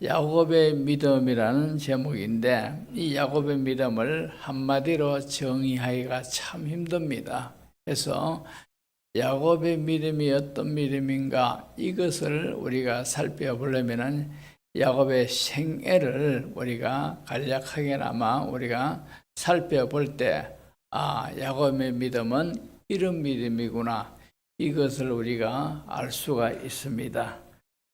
야곱의 믿음이라는 제목인데, 이 야곱의 믿음을 한마디로 정의하기가 참 힘듭니다. 그래서 야곱의 믿음이 어떤 믿음인가, 이것을 우리가 살펴보려면은 야곱의 생애를 우리가 간략하게나마 우리가 살펴볼 때, 야곱의 믿음은 이런 믿음이구나, 이것을 우리가 알 수가 있습니다.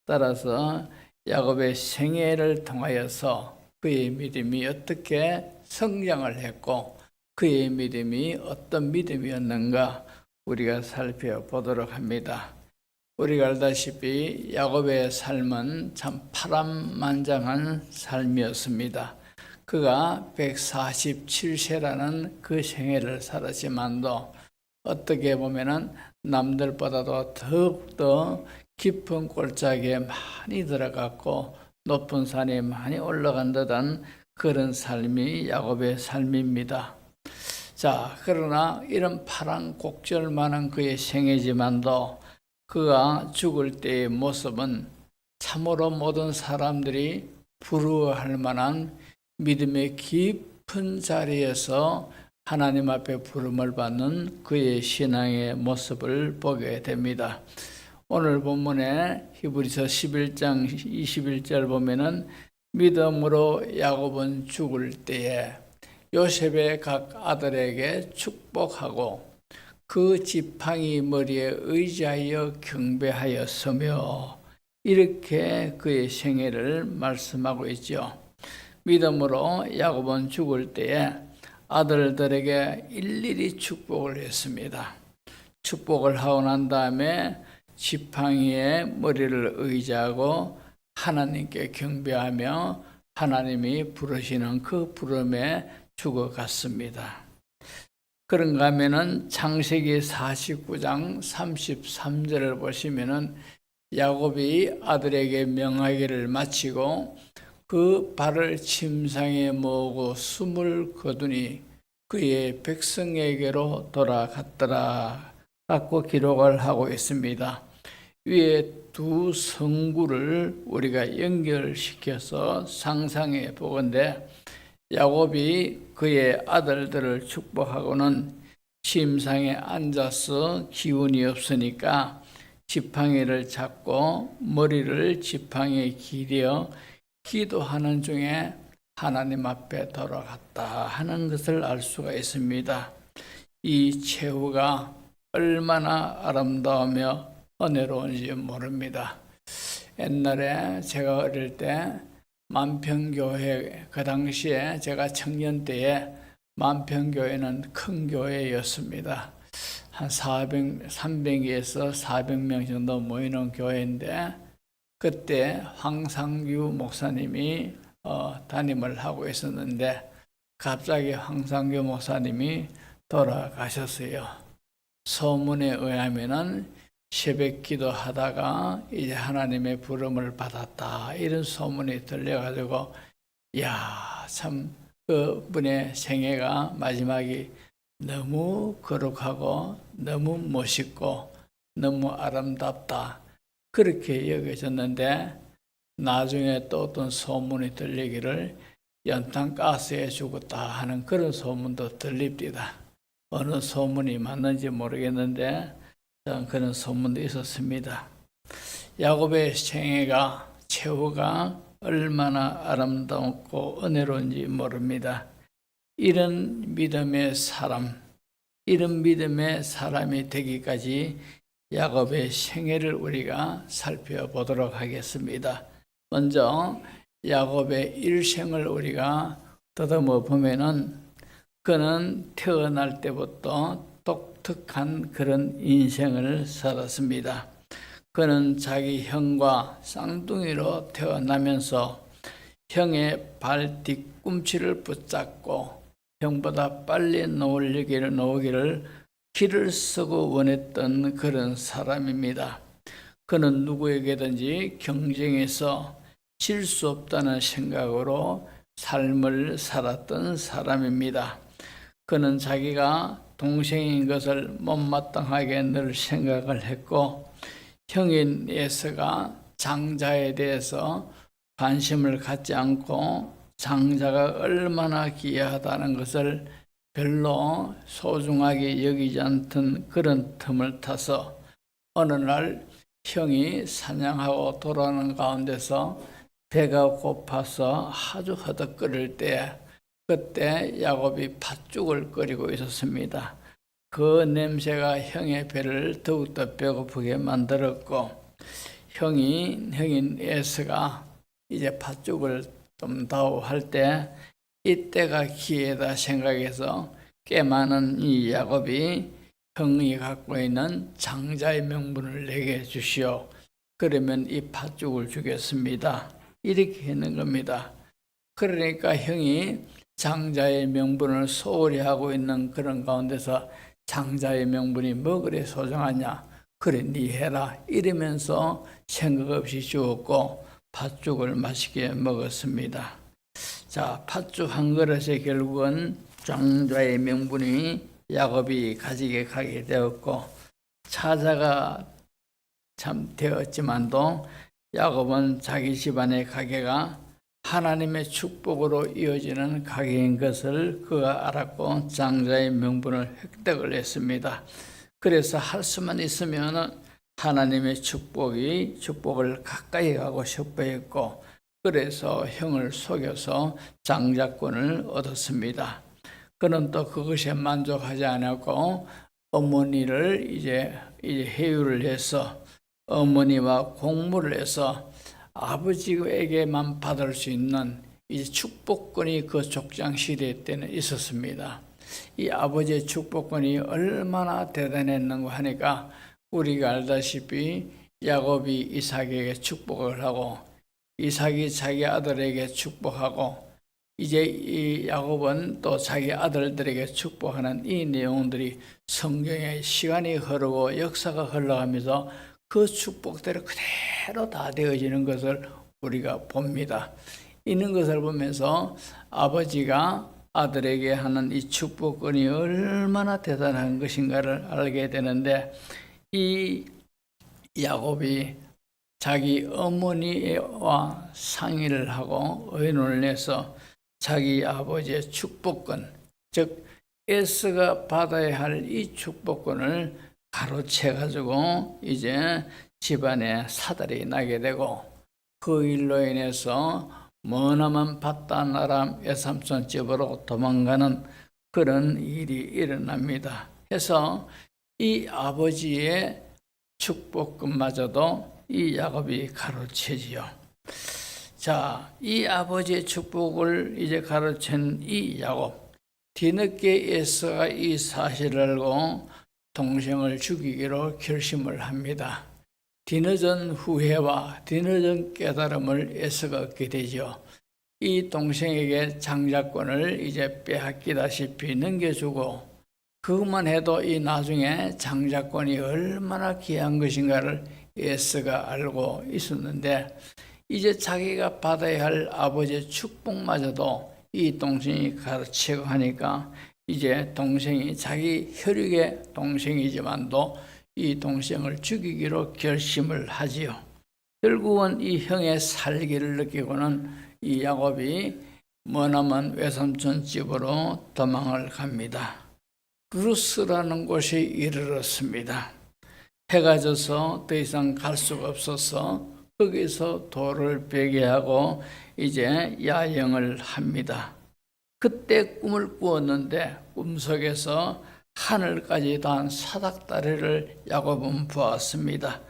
따라서 야곱의 생애를 통하여서 그의 믿음이 어떻게 성장을 했고 그의 믿음이 어떤 믿음이었는가 우리가 살펴보도록 합니다. 우리가 알다시피 야곱의 삶은 참 파란만장한 삶이었습니다. 그가 147세라는 그 생애를 살았지만도 어떻게 보면은 남들보다도 더욱더 깊은 골짜기에 많이 들어갔고 높은 산에 많이 올라간 듯한 그런 삶이 야곱의 삶입니다. 자, 그러나 이런 파란 곡절만한 그의 생애지만도 그가 죽을 때의 모습은 참으로 모든 사람들이 부러워할 만한 믿음의 깊은 자리에서 하나님 앞에 부름을 받는 그의 신앙의 모습을 보게 됩니다. 오늘 본문에 히브리서 11장 21절 보면은 믿음으로 야곱은 죽을 때에 요셉의 각 아들에게 축복하고 그 지팡이 머리에 의지하여 경배하였으며, 이렇게 그의 생애를 말씀하고 있죠. 믿음으로 야곱은 죽을 때에 아들들에게 일일이 축복을 했습니다. 축복을 하고 난 다음에 지팡이의 머리를 의지하고 하나님께 경배하며 하나님이 부르시는 그 부름에 죽어갔습니다. 그런가 하면은 창세기 49장 33절을 보시면은 야곱이 아들에게 명하기를 마치고 그 발을 침상에 모으고 숨을 거두니 그의 백성에게로 돌아갔더라 라고 기록을 하고 있습니다. 위에 두 성구를 우리가 연결시켜서 상상해 보건대 야곱이 그의 아들들을 축복하고는 침상에 앉아서 기운이 없으니까 지팡이를 잡고 머리를 지팡이에 기려 기도하는 중에 하나님 앞에 돌아갔다 하는 것을 알 수가 있습니다. 이 최후가 얼마나 아름다우며 은혜로운지 모릅니다. 옛날에 제가 어릴 때 만평교회, 그 당시에 제가 청년 때에 만평교회는 큰 교회였습니다. 한 300에서 400명 정도 모이는 교회인데, 그때 황상규 목사님이 담임을 하고 있었는데 갑자기 황상규 목사님이 돌아가셨어요. 소문에 의하면은 새벽 기도하다가 이제 하나님의 부름을 받았다, 이런 소문이 들려가지고 참 그분의 생애가 마지막이 너무 거룩하고 너무 멋있고 너무 아름답다, 그렇게 여겨졌는데, 나중에 또 어떤 소문이 들리기를 연탄가스에 죽었다 하는 그런 소문도 들립니다. 어느 소문이 맞는지 모르겠는데 그런 소문도 있었습니다. 야곱의 생애가, 최후가 얼마나 아름답고 은혜로운지 모릅니다. 이런 믿음의 사람이 되기까지 야곱의 생애를 우리가 살펴보도록 하겠습니다. 먼저 야곱의 일생을 우리가 더듬어 보면은 그는 태어날 때부터 독특한 그런 인생을 살았습니다. 그는 자기 형과 쌍둥이로 태어나면서 형의 발 뒤꿈치를 붙잡고 형보다 빨리 나오기를 길을 쓰고 원했던 그런 사람입니다. 그는 누구에게든지 경쟁해서 질 수 없다는 생각으로 삶을 살았던 사람입니다. 그는 자기가 동생인 것을 못마땅하게 늘 생각을 했고, 형인 에서가 장자에 대해서 관심을 갖지 않고 장자가 얼마나 귀하다는 것을 별로 소중하게 여기지 않던 그런 틈을 타서 어느 날 형이 사냥하고 돌아오는 가운데서 배가 고파서 아주 허덕거릴 때 그때 야곱이 팥죽을 끓이고 있었습니다. 그 냄새가 형의 배를 더욱더 배고프게 만들었고 형인 에서가 이제 팥죽을 좀 다오할 때 이때가 기회다 생각해서 꽤 많은 이 야곱이 형이 갖고 있는 장자의 명분을 내게 주시오. 그러면 이 팥죽을 주겠습니다. 이렇게 했는 겁니다. 그러니까 형이 장자의 명분을 소홀히 하고 있는 그런 가운데서 장자의 명분이 뭐 그래 소중하냐? 그래 니 해라 이러면서 생각 없이 주었고 팥죽을 맛있게 먹었습니다. 자, 팥죽 한 그릇에 결국은 장자의 명분이 야곱이 가지게 가게 되었고 차자가 참 되었지만도 야곱은 자기 집안의 가게가 하나님의 축복으로 이어지는 가게인 것을 그가 알았고 장자의 명분을 획득을 했습니다. 그래서 할 수만 있으면 하나님의 축복을 가까이 가고 싶어 했고 그래서 형을 속여서 장자권을 얻었습니다. 그는 또 그것에 만족하지 않았고 어머니를 이제 회유를 해서 어머니와 공모를 해서 아버지에게만 받을 수 있는 이 축복권이 그 족장 시대 때는 있었습니다. 이 아버지의 축복권이 얼마나 대단했는가 하니까 우리가 알다시피 야곱이 이삭에게 축복을 하고 이삭이 자기 아들에게 축복하고 이제 이 야곱은 또 자기 아들들에게 축복하는 이 내용들이 성경에 시간이 흐르고 역사가 흘러가면서 그 축복대로 그대로 다 되어지는 것을 우리가 봅니다. 있는 것을 보면서 아버지가 아들에게 하는 이 축복권이 얼마나 대단한 것인가를 알게 되는데 이 야곱이 자기 어머니와 상의를 하고 의논을 해서 자기 아버지의 축복권, 즉 에서가 받아야 할 이 축복권을 가로채가지고 이제 집안에 사달이 나게 되고 그 일로 인해서 머나먼 밧단 아람 외삼촌 집으로 도망가는 그런 일이 일어납니다. 해서 이 아버지의 축복권마저도 이 야곱이 가로채지요. 자, 이 아버지의 축복을 이제 가로챈 이 야곱, 뒤늦게 에서가 이 사실을 알고 동생을 죽이기로 결심을 합니다. 뒤늦은 후회와 뒤늦은 깨달음을 에서가 얻게 되죠. 이 동생에게 장자권을 이제 빼앗기다시피 넘겨주고 그것만 해도 이 나중에 장자권이 얼마나 귀한 것인가를 에서가 알고 있었는데 이제 자기가 받아야 할 아버지의 축복마저도 이 동생이 가르치고 하니까 이제 동생이 자기 혈육의 동생이지만도 이 동생을 죽이기로 결심을 하지요. 결국은 이 형의 살기를 느끼고는 이 야곱이 머나먼 외삼촌 집으로 도망을 갑니다. 루스라는 곳에 이르렀습니다. 해가 져서 더 이상 갈 수가 없어서 거기서 돌을 베게 하고 이제 야영을 합니다. 그때 꿈을 꾸었는데 꿈속에서 하늘까지 닿은 사닥다리를 야곱은 보았습니다.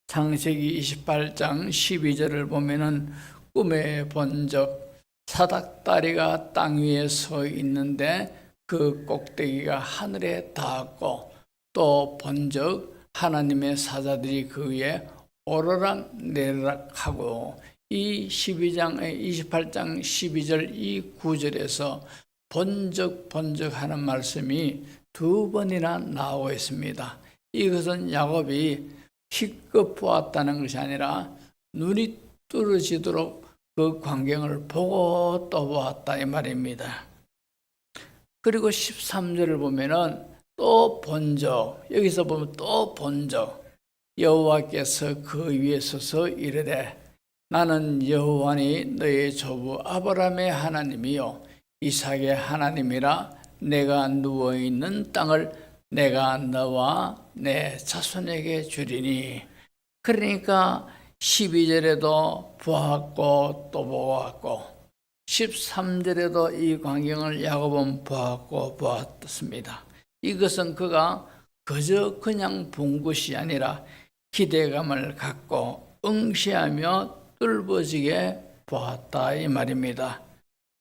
창세기 28장 12절을 보면은 꿈에 본 적 사닥다리가 땅 위에 서 있는데 그 꼭대기가 하늘에 닿았고 또 본 적 하나님의 사자들이 그 위에 오르락 내리락하고 이 28장 12절 이 구절에서 본적 하는 말씀이 두 번이나 나오고 있습니다. 이것은 야곱이 희껏 보았다는 것이 아니라 눈이 뚫어지도록 그 광경을 보고 또 보았다 이 말입니다. 그리고 13절을 보면은 또 본적, 여기서 보면 또 본적, 여호와께서 그 위에 서서 이르되 나는 여호와니 너의 조부 아브라함의 하나님이요 이삭의 하나님이라. 내가 누워있는 땅을 내가 너와 내 자손에게 주리니. 그러니까 12절에도 보았고 또 보았고 13절에도 이 광경을 야곱은 보았고 보았습니다. 이것은 그가 그저 그냥 본 것이 아니라 기대감을 갖고 응시하며 뚫어지게 보았다 이 말입니다.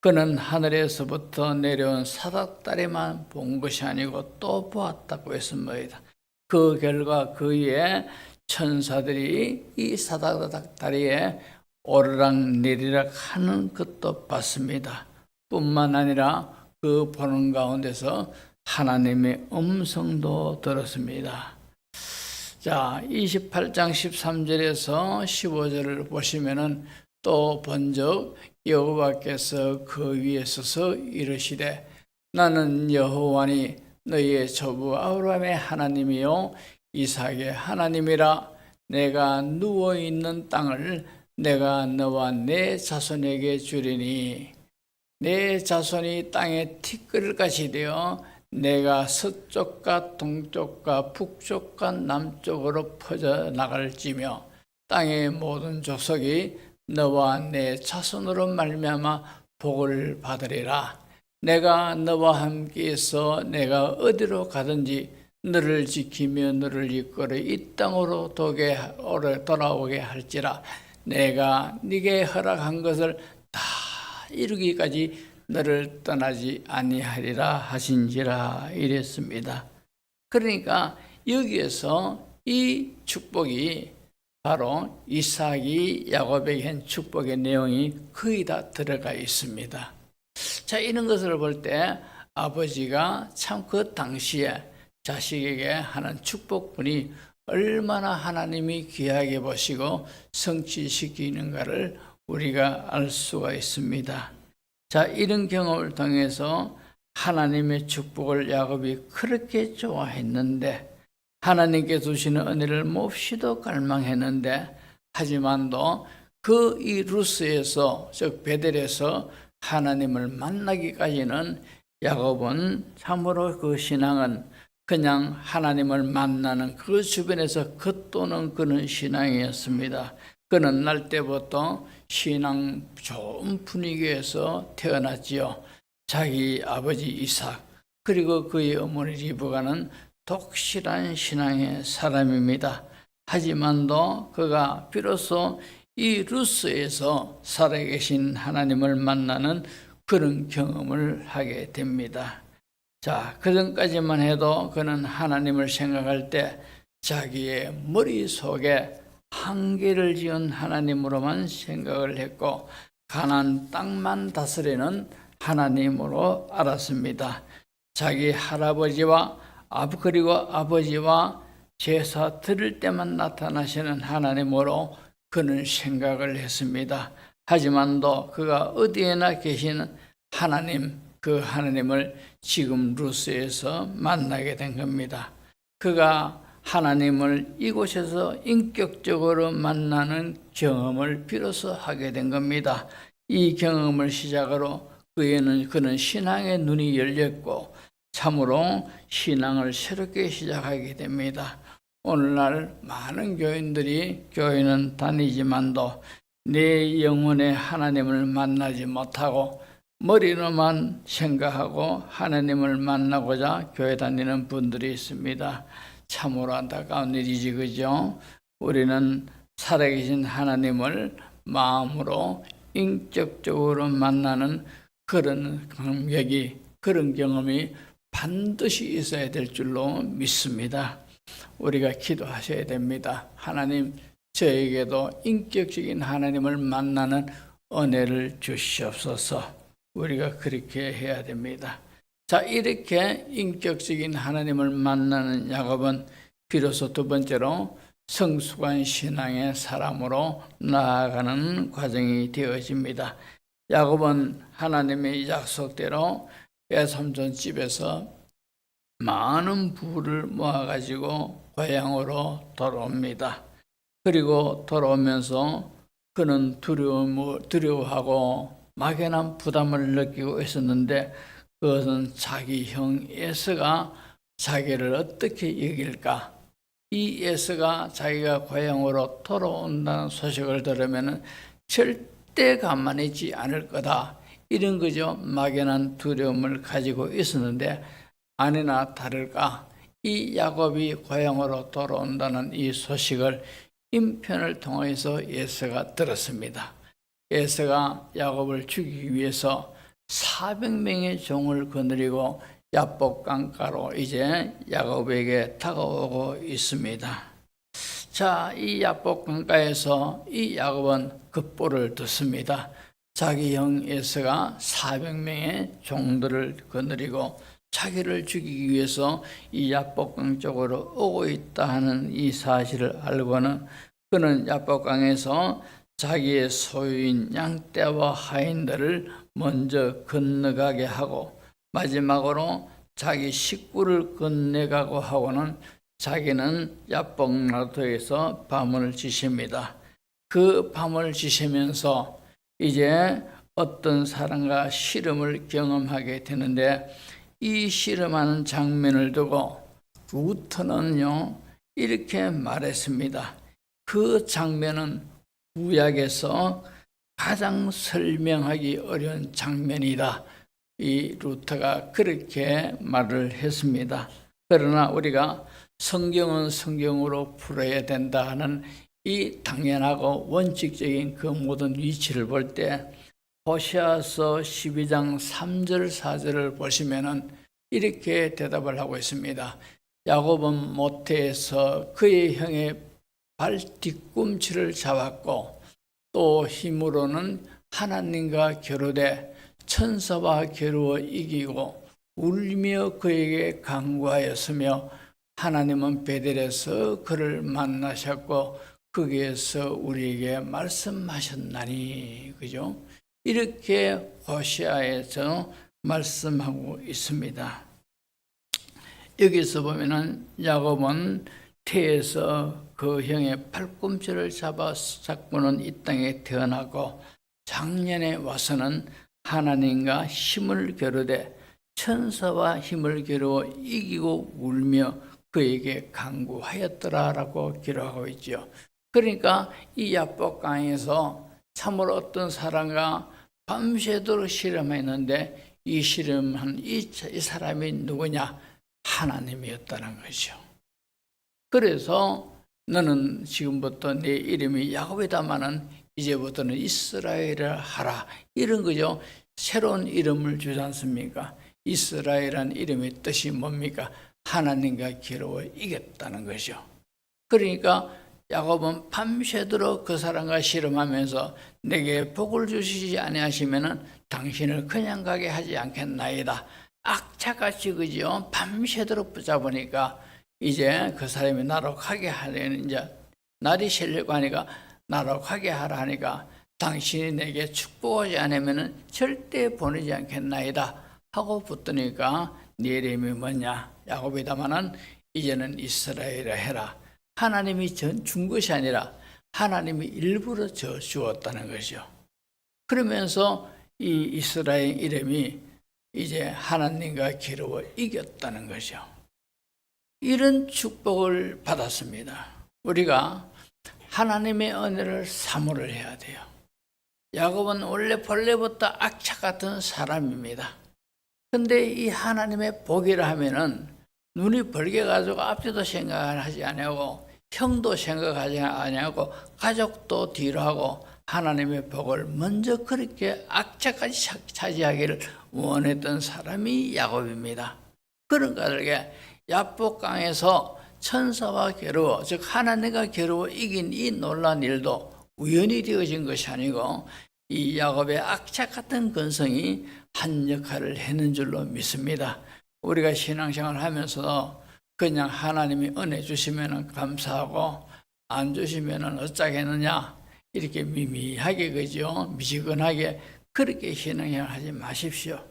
그는 하늘에서부터 내려온 사닥다리만 본 것이 아니고 또 보았다고 했습니다. 그 결과 그의 천사들이 이 사닥다리에 오르락내리락 하는 것도 봤습니다. 뿐만 아니라 그 보는 가운데서 하나님의 음성도 들었습니다. 자, 28장 13절에서 15절을 보시면은 또 번적 여호와께서 그 위에 서서 이르시되 나는 여호와니 너희의 조부 아브라함의 하나님이요 이삭의 하나님이라. 내가 누워있는 땅을 내가 너와 내 자손에게 주리니. 내 자손이 땅에 티끌같이 되어 내가 서쪽과 동쪽과 북쪽과 남쪽으로 퍼져 나갈지며 땅의 모든 족속이 너와 내 자손으로 말미암아 복을 받으리라. 내가 너와 함께해서 내가 어디로 가든지 너를 지키며 너를 이끌어 이 땅으로 돌아오게 할지라. 내가 네게 허락한 것을 다 이루기까지 너를 떠나지 아니하리라 하신지라 이랬습니다. 그러니까 여기에서 이 축복이 바로 이삭이 야곱에게 한 축복의 내용이 거의 다 들어가 있습니다. 자, 이런 것을 볼 때 아버지가 참 그 당시에 자식에게 하는 축복분이 얼마나 하나님이 귀하게 보시고 성취시키는가를 우리가 알 수가 있습니다. 자, 이런 경험을 통해서 하나님의 축복을 야곱이 그렇게 좋아했는데 하나님께 주시는 은혜를 몹시도 갈망했는데 하지만도 그 이 루스에서 즉 베델에서 하나님을 만나기까지는 야곱은 참으로 그 신앙은 그냥 하나님을 만나는 그 주변에서 겉도는 그런 신앙이었습니다. 그는 날 때부터 신앙 좋은 분위기에서 태어났지요. 자기 아버지 이삭 그리고 그의 어머니 리브가는 독실한 신앙의 사람입니다. 하지만도 그가 비로소 이 루스에서 살아계신 하나님을 만나는 그런 경험을 하게 됩니다. 자, 그전까지만 해도 그는 하나님을 생각할 때 자기의 머릿속에 한계를 지은 하나님으로만 생각을 했고 가나안 땅만 다스리는 하나님으로 알았습니다. 자기 할아버지와 그리고 아버지와 제사 드릴 때만 나타나시는 하나님으로 그는 생각을 했습니다. 하지만도 그가 어디에나 계시는 하나님, 그 하나님을 지금 루스에서 만나게 된 겁니다. 그가 하나님을 이곳에서 인격적으로 만나는 경험을 비로소 하게 된 겁니다. 이 경험을 시작으로 그는 신앙의 눈이 열렸고 참으로 신앙을 새롭게 시작하게 됩니다. 오늘날 많은 교인들이 교회는 다니지만도 내 영혼의 하나님을 만나지 못하고 머리로만 생각하고 하나님을 만나고자 교회 다니는 분들이 있습니다. 참으로 안타까운 일이지, 그죠? 우리는 살아계신 하나님을 마음으로 인격적으로 만나는 그런 감격이, 그런 경험이 반드시 있어야 될 줄로 믿습니다. 우리가 기도하셔야 됩니다. 하나님, 저에게도 인격적인 하나님을 만나는 은혜를 주시옵소서. 우리가 그렇게 해야 됩니다. 자, 이렇게 인격적인 하나님을 만나는 야곱은 비로소 두 번째로 성숙한 신앙의 사람으로 나아가는 과정이 되어집니다. 야곱은 하나님의 약속대로 외삼촌 집에서 많은 부를 모아가지고 고향으로 돌아옵니다. 그리고 돌아오면서 그는 두려워하고 막연한 부담을 느끼고 있었는데 그것은 자기 형 에서가 자기를 어떻게 여길까? 이 에서가 자기가 고향으로 돌아온다는 소식을 들으면 절대 가만히 있지 않을 거다. 이런 거죠. 막연한 두려움을 가지고 있었는데 아니나 다를까 이 야곱이 고향으로 돌아온다는 이 소식을 인편을 통해서 에서가 들었습니다. 에서가 야곱을 죽이기 위해서 400명의 종을 거느리고 야복 강가로 이제 야곱에게 다가오고 있습니다. 자, 이 야복 강가에서 이 야곱은 급보를 듣습니다. 자기 형 에서가 400명의 종들을 거느리고 자기를 죽이기 위해서 이 야복강 쪽으로 오고 있다 하는 이 사실을 알고는 그는 야복강에서 자기의 소유인 양떼와 하인들을 먼저 건너가게 하고 마지막으로 자기 식구를 건너가고 하고는 자기는 야복나루터에서 밤을 지십니다. 그 밤을 지시면서 이제 어떤 사람과 씨름을 경험하게 되는데 이 씨름하는 장면을 두고 루터는요 이렇게 말했습니다. 그 장면은 구약에서 가장 설명하기 어려운 장면이다. 이 루터가 그렇게 말을 했습니다. 그러나 우리가 성경은 성경으로 풀어야 된다는 이 당연하고 원칙적인 그 모든 위치를 볼 때 호세아서 12장 3절 4절을 보시면은 이렇게 대답을 하고 있습니다. 야곱은 모태에서 그의 형의 발 뒤꿈치를 잡았고 또 힘으로는 하나님과 겨루되 천사와 겨루어 이기고 울며 그에게 간구하였으며 하나님은 베델에서 그를 만나셨고 거기에서 우리에게 말씀하셨나니. 그죠? 이렇게 호세아에서 말씀하고 있습니다. 여기서 보면은 야곱은 태에서 그 형의 팔꿈치를 잡고는 이 땅에 태어나고 작년에 와서는 하나님과 힘을 겨루되 천사와 힘을 겨루어 이기고 울며 그에게 간구하였더라라고 기록하고 있죠. 그러니까 이 야복강에서 참으로 어떤 사람과 밤새도록 실험했는데 이 실험한 이 사람이 누구냐? 하나님이었다는 거죠. 그래서 너는 지금부터 내 이름이 야곱이다마는 이제부터는 이스라엘을 하라. 이런 거죠. 새로운 이름을 주지 않습니까? 이스라엘이라는 이름의 뜻이 뭡니까? 하나님과 겨루어 이겼다는 거죠. 그러니까 야곱은 밤새도록 그 사람과 씨름하면서 내게 복을 주시지 아니하시면은 당신을 그냥 가게 하지 않겠나이다. 악착같이 그죠? 밤새도록 붙잡으니까 이제 그 사람이 나로 가게 하려는 이제 날이 새려고 하니까 나로 가게 하라 하니까 당신이 내게 축복하지 않으면은 절대 보내지 않겠나이다 하고 붙으니까 네 이름이 뭐냐? 야곱이다마는 이제는 이스라엘이라 해라. 하나님이 준 것이 아니라 하나님이 일부러 주었다는 거죠. 그러면서 이 이스라엘 이름이 이제 하나님과 겨루어 이겼다는 거죠. 이런 축복을 받았습니다. 우리가 하나님의 은혜를 사모를 해야 돼요. 야곱은 원래 본래부터 악착 같은 사람입니다. 근데 이 하나님의 복이라 하면은 눈이 벌게 가지고 앞뒤도 생각하지 아니하고 형도 생각하지 아니하고 가족도 뒤로 하고 하나님의 복을 먼저 그렇게 악착까지 차지하기를 원했던 사람이 야곱입니다. 그런가 다르게 야복강에서 천사와 겨루어 즉 하나님과 겨루어 이긴 이 놀라운 일도 우연히 되어진 것이 아니고 이 야곱의 악착 같은 근성이 한 역할을 했는 줄로 믿습니다. 우리가 신앙생활을 하면서 그냥 하나님이 은혜 주시면 감사하고 안 주시면 어쩌겠느냐 이렇게 미미하게 그죠? 미지근하게 그렇게 신앙생활 하지 마십시오.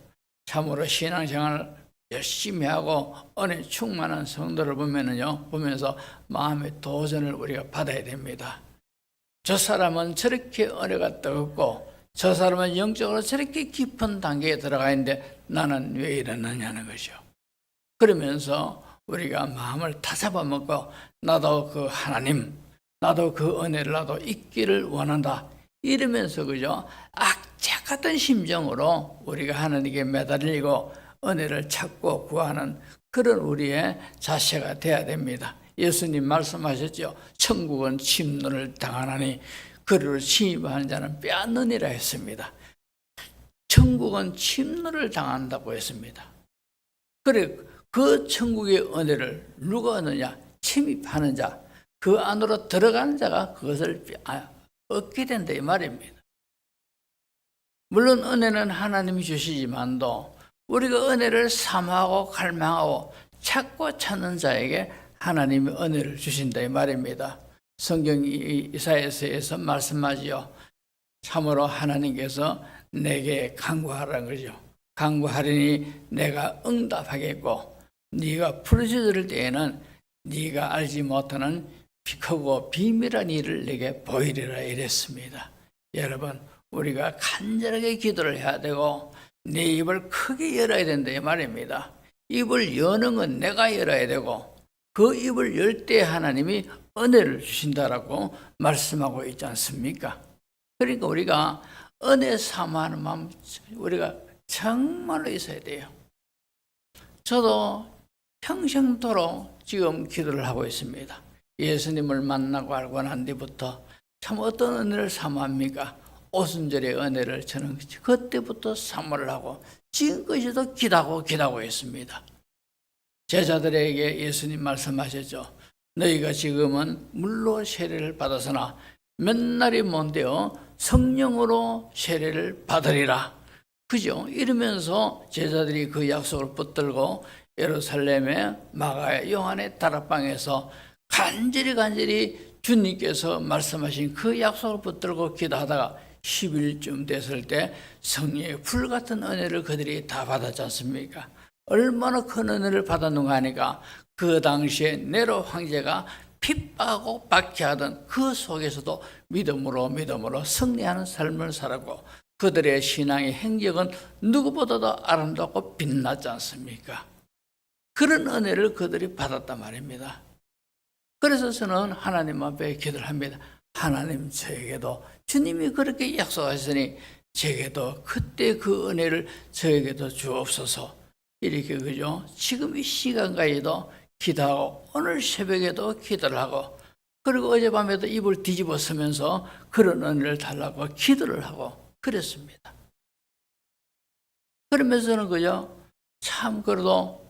참으로 신앙생활 열심히 하고 은혜 충만한 성도를 보면서 마음의 도전을 우리가 받아야 됩니다. 저 사람은 저렇게 은혜가 뜨겁고 저 사람은 영적으로 저렇게 깊은 단계에 들어가 있는데 나는 왜 이러느냐는 거죠. 그러면서 우리가 마음을 다잡아먹고 나도 그 하나님, 나도 그 은혜를 나도 잊기를 원한다 이러면서 그죠, 악착 같은 심정으로 우리가 하나님께 매달리고 은혜를 찾고 구하는 그런 우리의 자세가 돼야 됩니다. 예수님 말씀하셨죠. 천국은 침노를 당하나니 그리로 침입하는 자는 빼앗느니라 했습니다. 천국은 침노를 당한다고 했습니다. 그래, 그 천국의 은혜를 누가 얻느냐? 침입하는 자, 그 안으로 들어가는 자가 그것을 얻게 된다 이 말입니다. 물론 은혜는 하나님이 주시지만도 우리가 은혜를 사모하고 갈망하고 찾고 찾는 자에게 하나님이 은혜를 주신다 이 말입니다. 성경 이사야서에서 말씀하지요. 참으로 하나님께서 내게 간구하라는 거죠. 간구하리니 내가 응답하겠고 네가 부르짖을 때에는 네가 알지 못하는 크고 비밀한 일을 내게 보이리라 이랬습니다. 여러분, 우리가 간절하게 기도를 해야 되고 내 입을 크게 열어야 된다 이 말입니다. 입을 여는 건 내가 열어야 되고 그 입을 열 때 하나님이 은혜를 주신다라고 말씀하고 있지 않습니까? 그러니까 우리가 은혜 사모하는 마음 우리가 정말로 있어야 돼요. 저도 평생토록 지금 기도를 하고 있습니다. 예수님을 만나고 알고 난 뒤부터 참 어떤 은혜를 사모합니까? 오순절의 은혜를 저는 그때부터 사모를 하고 지금까지도 기도하고 있습니다. 제자들에게 예수님 말씀하셨죠. 너희가 지금은 물로 세례를 받았으나 몇 날이 먼데요 성령으로 세례를 받으리라. 그죠? 이러면서 제자들이 그 약속을 붙들고 예루살렘의 마가의 요한의 다락방에서 간절히 주님께서 말씀하신 그 약속을 붙들고 기도하다가 10일쯤 됐을 때 성령의 불같은 은혜를 그들이 다 받았지 않습니까? 얼마나 큰 은혜를 받았는가 하니까 그 당시에 네로 황제가 핍박하고 박해하던 그 속에서도 믿음으로 승리하는 삶을 살았고 그들의 신앙의 행적은 누구보다도 아름답고 빛났지 않습니까? 그런 은혜를 그들이 받았단 말입니다. 그래서 저는 하나님 앞에 기도를 합니다. 하나님, 저에게도 주님이 그렇게 약속하시니 제게도 그때 그 은혜를 저에게도 주옵소서. 이렇게 그죠? 지금 이 시간까지도 기도하고 오늘 새벽에도 기도를 하고 그리고 어젯밤에도 입을 뒤집어 쓰면서 그런 은혜를 달라고 기도를 하고 그랬습니다. 그러면서는 그죠? 참 그래도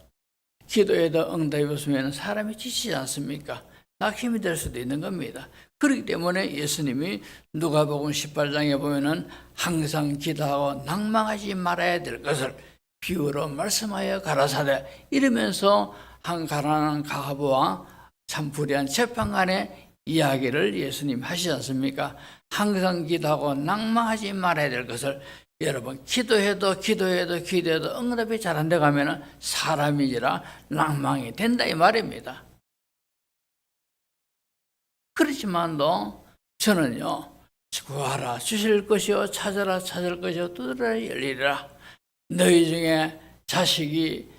기도에도 응답이 없으면 사람이 지치지 않습니까? 낙심이 될 수도 있는 겁니다. 그렇기 때문에 예수님이 누가복음 18장에 보면은 항상 기도하고 낭망하지 말아야 될 것을 비유로 말씀하여 가라사대 이러면서 한 가난한 가부와 참 불의한 재판관의 이야기를 예수님 하시지 않습니까? 항상 기도하고 낭망하지 말아야 될 것을 여러분 기도해도 응답이 잘 안 돼 가면은 사람이지라 낭망이 된다 이 말입니다. 그렇지만도 저는요 구하라 주실 것이요 찾아라 찾을 것이요 두드려라 열리리라. 너희 중에 자식이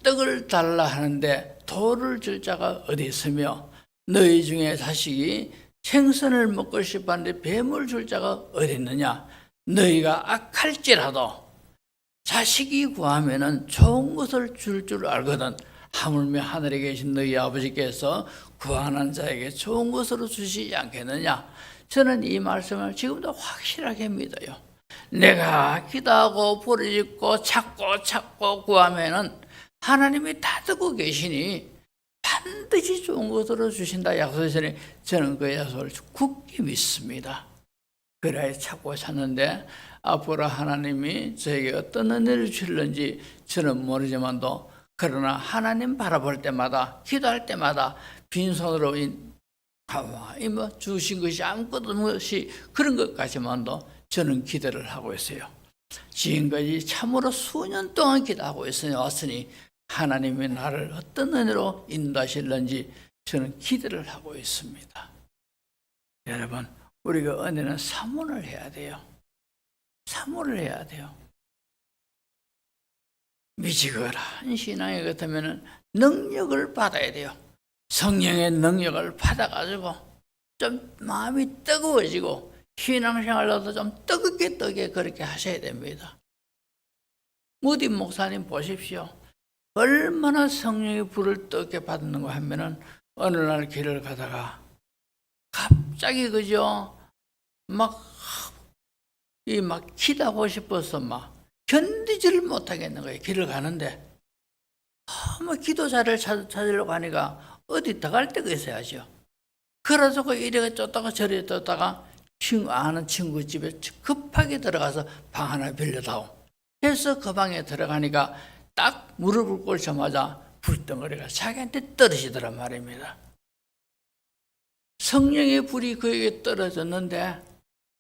떡을 달라 하는데 돌을 줄 자가 어디 있으며 너희 중에 자식이 생선을 먹고 싶어 하는데 뱀을 줄 자가 어디 있느냐. 너희가 악할지라도 자식이 구하면은 좋은 것을 줄 알거든. 하물며 하늘에 계신 너희 아버지께서 구하는 자에게 좋은 것으로 주시지 않겠느냐. 저는 이 말씀을 지금도 확실하게 믿어요. 내가 기도하고 부르짖고 찾고 구하면은 하나님이 다 듣고 계시니 반드시 좋은 것으로 주신다 약속하시니 저는 그 약속을 굳게 믿습니다. 그래야 찾고 찾는데 앞으로 하나님이 저에게 어떤 은혜를 주실는지 저는 모르지만도 그러나 하나님 바라볼 때마다 기도할 때마다 빈손으로 주신 것이 아무것도 없이 그런 것까지만도 저는 기대를 하고 있어요. 지금까지 참으로 수년 동안 기도하고 왔으니 하나님이 나를 어떤 은혜로 인도하실는지 저는 기대를 하고 있습니다. 여러분, 우리가 은혜는 사모를 해야 돼요. 사모를 해야 돼요. 미지근한 신앙이 같으면 능력을 받아야 돼요. 성령의 능력을 받아가지고 좀 마음이 뜨거워지고 신앙생활로도 좀 뜨겁게 그렇게 하셔야 됩니다. 무디 목사님 보십시오. 얼마나 성령의 불을 뜨겁게 받는가 하면은 어느 날 길을 가다가 갑자기 그저 막 기도하고 싶어서 막 견디지를 못하겠는 거예요. 길을 가는데 기도 자리를 찾으려고 하니까 어디 들어갈 데가 있어야죠. 그래서 이래가 쫓다가 저래 쫓다가 아는 친구 집에 급하게 들어가서 방 하나 빌려다오 해서 그 방에 들어가니까 딱 무릎을 꿇자마자 불덩어리가 자기한테 떨어지더란 말입니다. 성령의 불이 그에게 떨어졌는데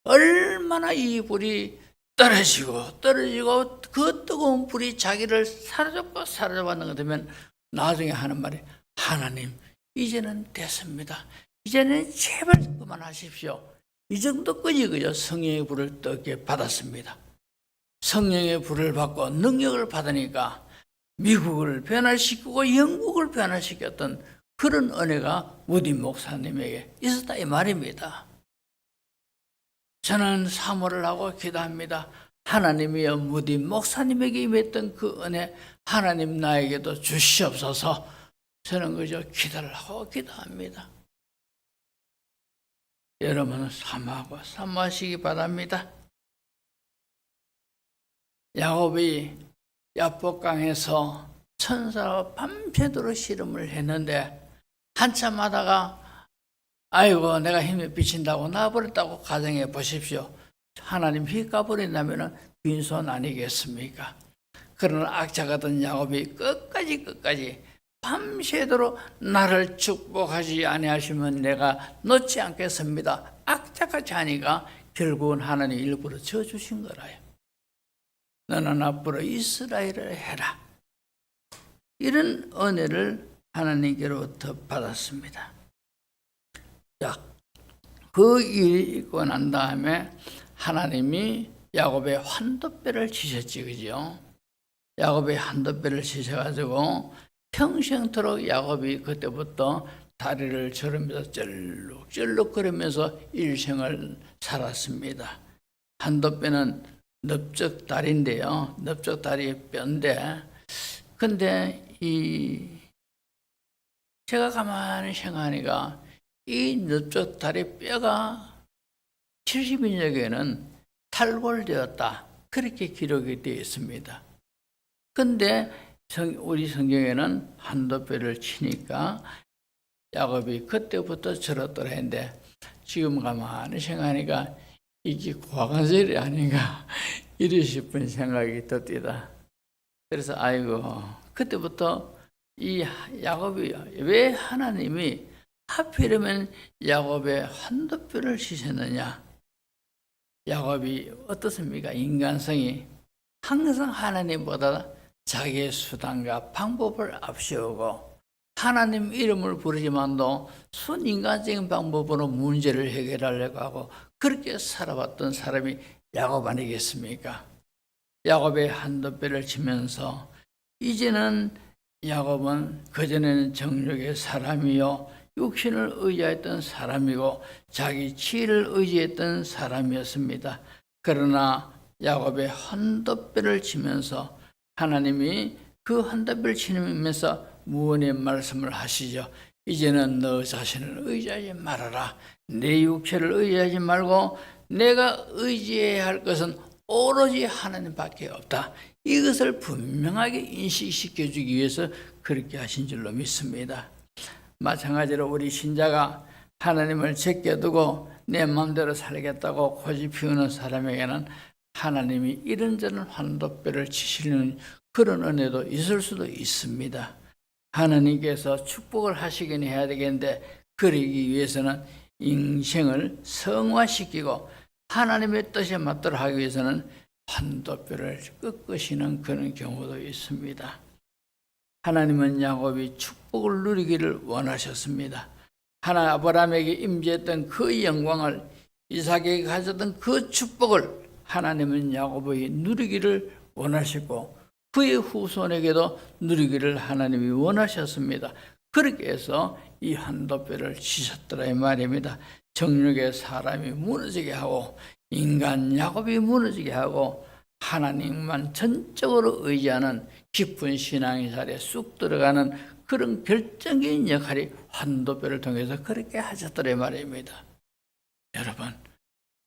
얼마나 이 불이 떨어지고 그 뜨거운 불이 자기를 사로잡았는 것 되면 나중에 하는 말이 하나님 이제는 됐습니다. 이제는 제발 그만하십시오. 이 정도까지 그저 성령의 불을 뜨겁게 받았습니다. 성령의 불을 받고 능력을 받으니까 미국을 변화시키고 영국을 변화시켰던 그런 은혜가 무디 목사님에게 있었다 이 말입니다. 저는 사모를 하고 기도합니다. 하나님이여 무디 목사님에게 임했던 그 은혜 하나님 나에게도 주시옵소서. 저는 그저 기도를 하고 기도합니다. 여러분은 사모하시기 바랍니다. 야곱이 야복강에서 천사와 밤새도록 씨름을 했는데 한참 하다가 아이고 내가 힘이 비친다고 나버렸다고 가정해 보십시오. 하나님 휘까버린다면 빈손 아니겠습니까? 그러나 악자 같은 야곱이 끝까지 밤새도록 나를 축복하지 아니하시면 내가 놓지 않겠습니다. 악자같이 하니까 결국은 하나님 일부러 져주신 거라요. 너는 앞으로 이스라엘을 해라. 이런 은혜를 하나님께로부터 받았습니다. 자, 그 일이 있고 난 다음에 하나님이 야곱의 환도뼈를 치셨지, 그죠? 야곱의 환도뼈를 치셔가지고 평생토록 야곱이 그때부터 다리를 저르면서 쩔룩쩔룩거리면서 일생을 살았습니다. 환도뼈는 넓적다리인데요. 넓적다리의 뼈인데, 근데 제가 가만히 생각하니까 이 넓적다리 뼈가 70인역에는 탈골되었다. 그렇게 기록이 되어 있습니다. 근데 우리 성경에는 환도뼈를 치니까 야곱이 그때부터 절었더라 했는데 지금 가만히 생각하니까 이게 과거절이 아닌가 이러 싶은 생각이 듭니다. 그래서 아이고 그때부터 이 야곱이 왜 하나님이 하필이면 야곱의 환도뼈를 치셨느냐. 야곱이 어떻습니까? 인간성이 항상 하나님보다 자기의 수단과 방법을 앞세우고 하나님 이름을 부르지만도 순인간적인 방법으로 문제를 해결하려고 하고 그렇게 살아왔던 사람이 야곱 아니겠습니까? 야곱의 환도뼈를 치면서 이제는 야곱은 그전에는 정욕의 사람이요 육신을 의지했던 사람이고 자기 지혜를 의지했던 사람이었습니다. 그러나 야곱의 환도뼈를 치면서 하나님이 그 환도뼈를 치면서 무언의 말씀을 하시죠. 이제는 너 자신을 의지하지 말아라. 내 육체를 의지하지 말고 내가 의지해야 할 것은 오로지 하나님밖에 없다. 이것을 분명하게 인식시켜주기 위해서 그렇게 하신 줄로 믿습니다. 마찬가지로 우리 신자가 하나님을 제껴두고 내 마음대로 살겠다고 고집 피우는 사람에게는 하나님이 이런저런 환도뼈를 치시는 그런 은혜도 있을 수도 있습니다. 하나님께서 축복을 하시긴 해야 되겠는데 그러기 위해서는 인생을 성화시키고 하나님의 뜻에 맞도록 하기 위해서는 환도뼈를 꺾으시는 그런 경우도 있습니다. 하나님은 야곱이 축복을 누리기를 원하셨습니다. 하나님 아브라함에게 임재했던 그 영광을 이삭에게 가졌던 그 축복을 하나님은 야곱에게 누리기를 원하시고 그의 후손에게도 누리기를 하나님이 원하셨습니다. 그렇게 해서 이 한도뼈를 치셨더라 이 말입니다. 정욕의 사람이 무너지게 하고 인간 야곱이 무너지게 하고 하나님만 전적으로 의지하는 깊은 신앙의 자리에 쑥 들어가는 그런 결정적인 역할이 한도뼈를 통해서 그렇게 하셨더라 이 말입니다. 여러분,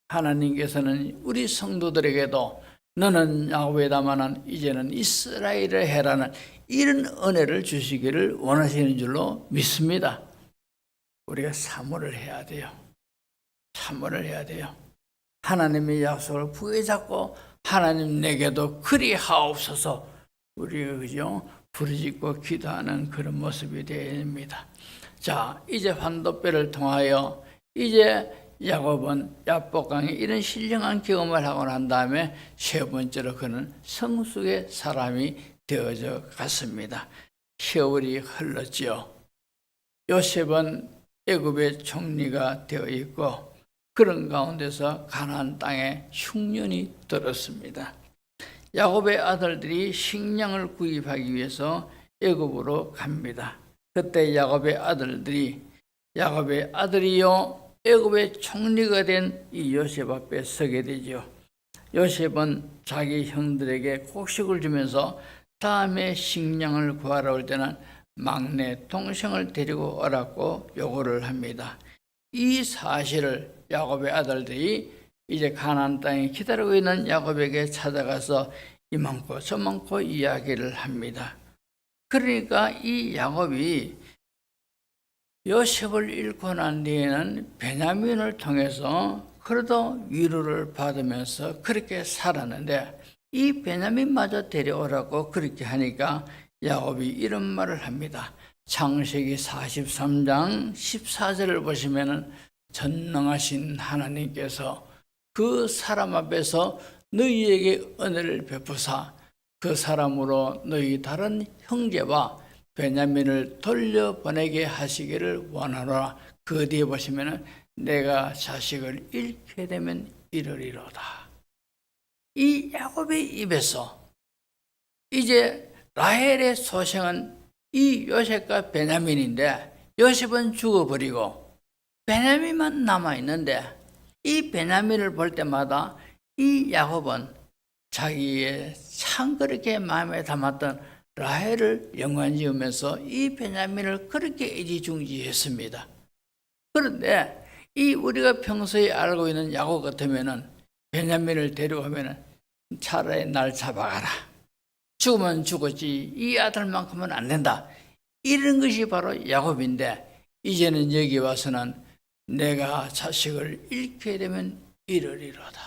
하나님께서는 우리 성도들에게도 너는 야곱이다마는 이제는 이스라엘을 해라는 이런 은혜를 주시기를 원하시는 줄로 믿습니다. 우리가 사모를 해야 돼요. 사모를 해야 돼요. 하나님의 약속을 부여잡고 하나님 내게도 그리하옵소서 우리가 그죠? 부르짖고 기도하는 그런 모습이 되어야 됩니다. 자, 이제 한도뼈를 통하여 이제 야곱은 야복강에 이런 신령한 경험을 하고 난 다음에 세 번째로 그는 성숙의 사람이 되어져 갔습니다. 세월이 흘렀지요. 요셉은 애굽의 총리가 되어 있고 그런 가운데서 가나안 땅에 흉년이 들었습니다. 야곱의 아들들이 식량을 구입하기 위해서 애굽으로 갑니다. 그때 야곱의 아들이요 애굽의 총리가 된 이 요셉 앞에 서게 되죠. 요셉은 자기 형들에게 곡식을 주면서 다음에 식량을 구하러 올 때는 막내 동생을 데리고 오라고 요구를 합니다. 이 사실을 야곱의 아들들이 이제 가나안 땅에 기다리고 있는 야곱에게 찾아가서 이만코 저만코 이야기를 합니다. 그러니까 이 야곱이 요셉을 잃고 난 뒤에는 베냐민을 통해서 그래도 위로를 받으면서 그렇게 살았는데 이 베냐민마저 데려오라고 그렇게 하니까 야곱이 이런 말을 합니다. 창세기 43장 14절을 보시면은 전능하신 하나님께서 그 사람 앞에서 너희에게 은혜를 베푸사 그 사람으로 너희 다른 형제와 베냐민을 돌려보내게 하시기를 원하노라. 그 뒤에 보시면은 내가 자식을 잃게 되면 이르리로다. 이 야곱의 입에서 이제 라헬의 소생은 이 요셉과 베냐민인데 요셉은 죽어버리고 베냐민만 남아있는데 이 베냐민을 볼 때마다 이 야곱은 자기의 참 그렇게 마음에 담았던 라헬을 연관지으면서 이 베냐민을 그렇게 애지중지했습니다. 그런데 이 우리가 평소에 알고 있는 야곱 같으면은 베냐민을 데려오면은 차라리 날 잡아가라. 죽으면 죽었지 이 아들만큼은 안 된다. 이런 것이 바로 야곱인데 이제는 여기 와서는 내가 자식을 잃게 되면 이르리로다.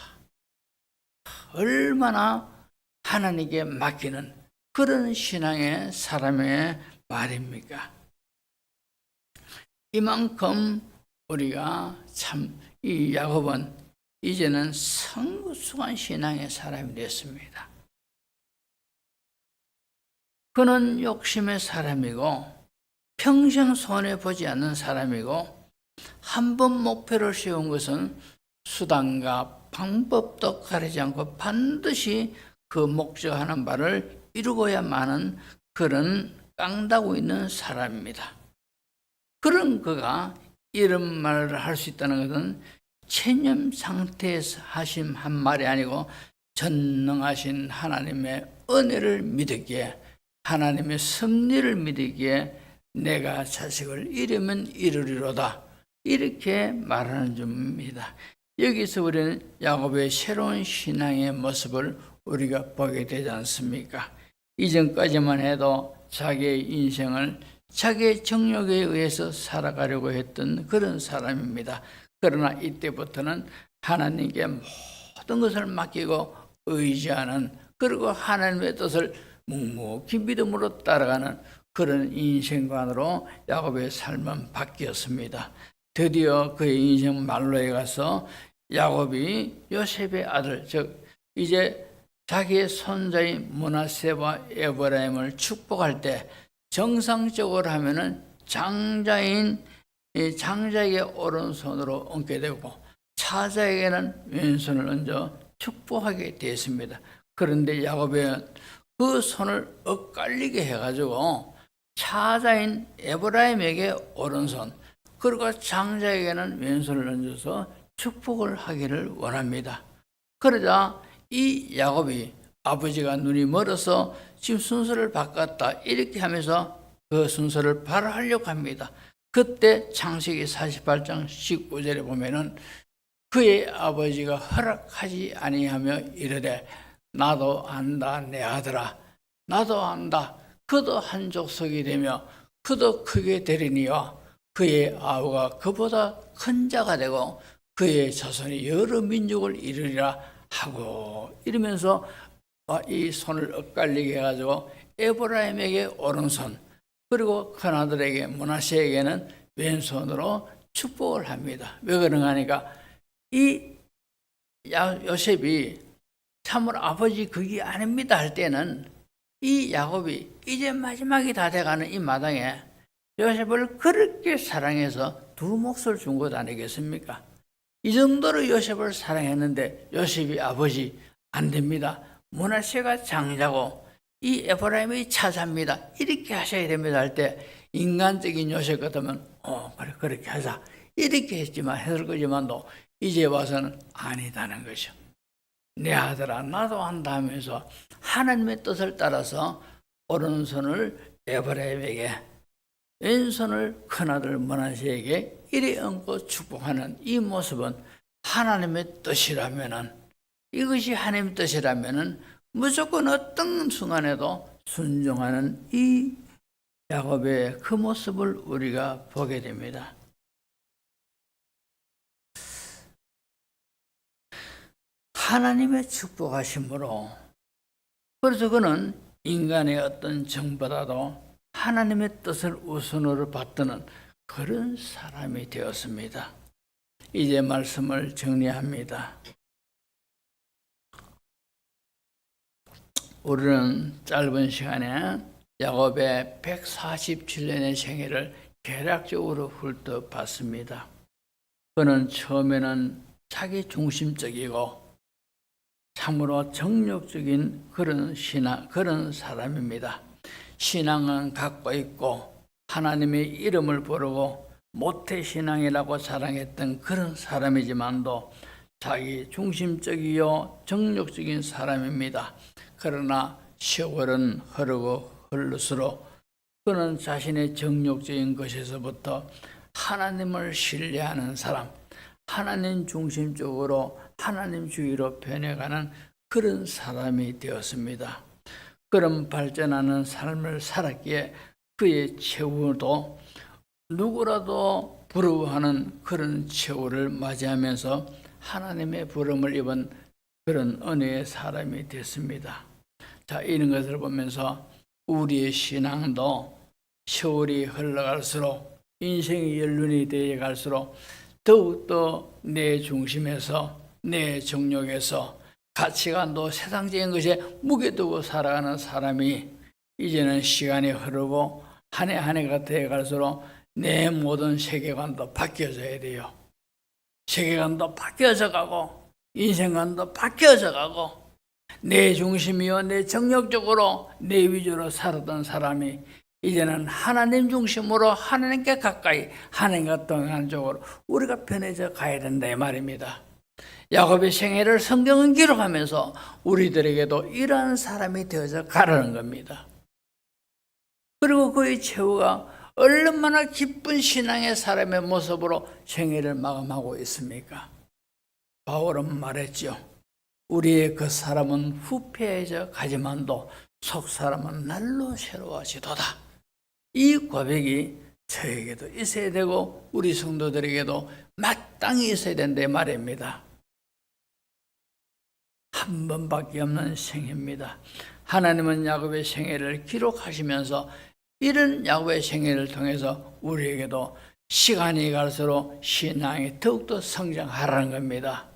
얼마나 하나님께 맡기는 그런 신앙의 사람의 말입니까? 이만큼 우리가 참 이 야곱은 이제는 성숙한 신앙의 사람이 됐습니다. 그는 욕심의 사람이고 평생 손해보지 않는 사람이고 한 번 목표를 세운 것은 수단과 방법도 가리지 않고 반드시 그 목적하는 바를 이루고야만은 그런 깡다고 있는 사람입니다. 그런 그가 이런 말을 할 수 있다는 것은 체념 상태에서 하신 한 말이 아니고 전능하신 하나님의 은혜를 믿었기에 하나님의 섭리를 믿기에 내가 자식을 잃으면 이르리로다 이렇게 말하는 중입니다. 여기서 우리는 야곱의 새로운 신앙의 모습을 우리가 보게 되지 않습니까? 이전까지만 해도 자기의 인생을 자기의 정욕에 의해서 살아가려고 했던 그런 사람입니다. 그러나 이때부터는 하나님께 모든 것을 맡기고 의지하는 그리고 하나님의 뜻을 묵묵히 믿음으로 따라가는 그런 인생관으로 야곱의 삶은 바뀌었습니다. 드디어 그의 인생 말로에 가서 야곱이 요셉의 아들, 즉 이제 자기의 손자인 므낫세와 에브라임을 축복할 때 정상적으로 하면은 장자에게 오른손으로 얹게 되고 차자에게는 왼손을 얹어 축복하게 되었습니다. 그런데 야곱은 그 손을 엇갈리게 해가지고 차자인 에브라임에게 오른손, 그리고 장자에게는 왼손을 얹어서 축복을 하기를 원합니다. 그러자 이 야곱이 아버지가 눈이 멀어서 지금 순서를 바꿨다 이렇게 하면서 그 순서를 바로 하려고 합니다. 그때 창세기 48장 19절에 보면은 그의 아버지가 허락하지 아니하며 이르되 나도 안다 내 아들아, 나도 안다 그도 한 족속이 되며 그도 크게 되리니와 그의 아우가 그보다 큰 자가 되고 그의 자손이 여러 민족을 이루리라 하고, 이러면서 이 손을 엇갈리게 해가지고 에브라임에게 오른손, 그리고 큰아들에게 므낫세에게는 왼손으로 축복을 합니다. 왜 그런가 하니까 이 요셉이 참으로 아버지 그게 아닙니다 할 때는 이 야곱이 이제 마지막이 다 돼가는 이 마당에 요셉을 그렇게 사랑해서 두 몫을 준 것 아니겠습니까? 이 정도로 요셉을 사랑했는데 요셉이 아버지 안 됩니다. 므낫세가 장자고 이 에브라임이 차자입니다. 이렇게 하셔야 됩니다 할 때 인간적인 요셉 같으면 그래 그렇게 하자 이렇게 했을 거지만도 이제 와서는 아니다는 것이죠. 내 아들아 나도 한다 하면서 하나님의 뜻을 따라서 오른손을 에브라임에게 왼손을 큰아들 므낫세에게 이리 얹고 축복하는 이 모습은 하나님의 뜻이라면은, 이것이 하나님의 뜻이라면은 무조건 어떤 순간에도 순종하는 이 야곱의 그 모습을 우리가 보게 됩니다. 하나님의 축복하심으로, 그래서 그는 인간의 어떤 정보다도 하나님의 뜻을 우선으로 받드는 그런 사람이 되었습니다. 이제 말씀을 정리합니다. 우리는 짧은 시간에 야곱의 147년의 생애를 대략적으로 훑어봤습니다. 그는 처음에는 자기 중심적이고 참으로 정욕적인 그런 사람입니다. 신앙은 갖고 있고 하나님의 이름을 부르고 모태신앙이라고 자랑했던 그런 사람이지만도 자기 중심적이요 정욕적인 사람입니다. 그러나 세월은 흐르고 흘를수록 그는 자신의 정욕적인 것에서부터 하나님을 신뢰하는 사람, 하나님 중심적으로 하나님 주의로 변해가는 그런 사람이 되었습니다. 그런 발전하는 삶을 살았기에 그의 최후도 누구라도 부러워하는 그런 최후를 맞이하면서 하나님의 부름을 입은 그런 은혜의 사람이 됐습니다. 자, 이런 것을 보면서 우리의 신앙도 세월이 흘러갈수록 인생의 연륜이 되어 갈수록 더욱더 내 중심에서 내 정욕에서 가치관도 세상적인 것에 무게두고 살아가는 사람이 이제는 시간이 흐르고 한 해 한 해가 되어 갈수록 내 모든 세계관도 바뀌어져야 돼요. 세계관도 바뀌어져 가고 인생관도 바뀌어져 가고 내 중심이요 내 정욕적으로 내 위주로 살았던 사람이 이제는 하나님 중심으로 하나님께 가까이 하나님과 동행하는 쪽으로 우리가 변해져 가야 된다 이 말입니다. 야곱의 생애를 성경은 기록하면서 우리들에게도 이러한 사람이 되어져 가라는 겁니다. 그리고 그의 최후가 얼마나 기쁜 신앙의 사람의 모습으로 생애를 마감하고 있습니까? 바울은 말했죠. 우리의 그 사람은 후패해져 가지만도 속 사람은 날로 새로워지도다. 이 고백이 저에게도 있어야 되고 우리 성도들에게도 마땅히 있어야 된다 말입니다. 한 번밖에 없는 생애입니다. 하나님은 야곱의 생애를 기록하시면서 이런 야곱의 생애를 통해서 우리에게도 시간이 갈수록 신앙이 더욱더 성장하라는 겁니다.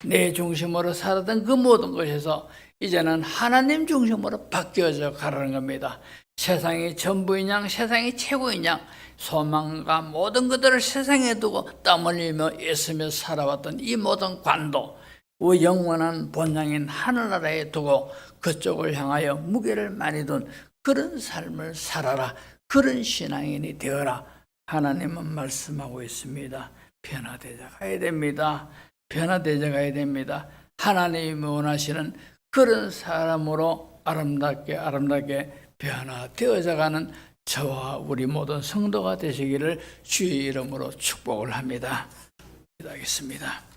내 중심으로 살았던 그 모든 것에서 이제는 하나님 중심으로 바뀌어져 가라는 겁니다. 세상이 전부인 양, 세상이 최고인 양, 소망과 모든 것들을 세상에 두고 땀 흘리며 애쓰며 살아왔던 이 모든 관도 영원한 본향인 하늘나라에 두고 그쪽을 향하여 무게를 많이 둔 그런 삶을 살아라. 그런 신앙인이 되어라. 하나님은 말씀하고 있습니다. 변화되어 가야 됩니다. 변화되어 가야 됩니다. 하나님이 원하시는 그런 사람으로 아름답게 변화되어져 가는 저와 우리 모든 성도가 되시기를 주의 이름으로 축복을 합니다. 기도하겠습니다.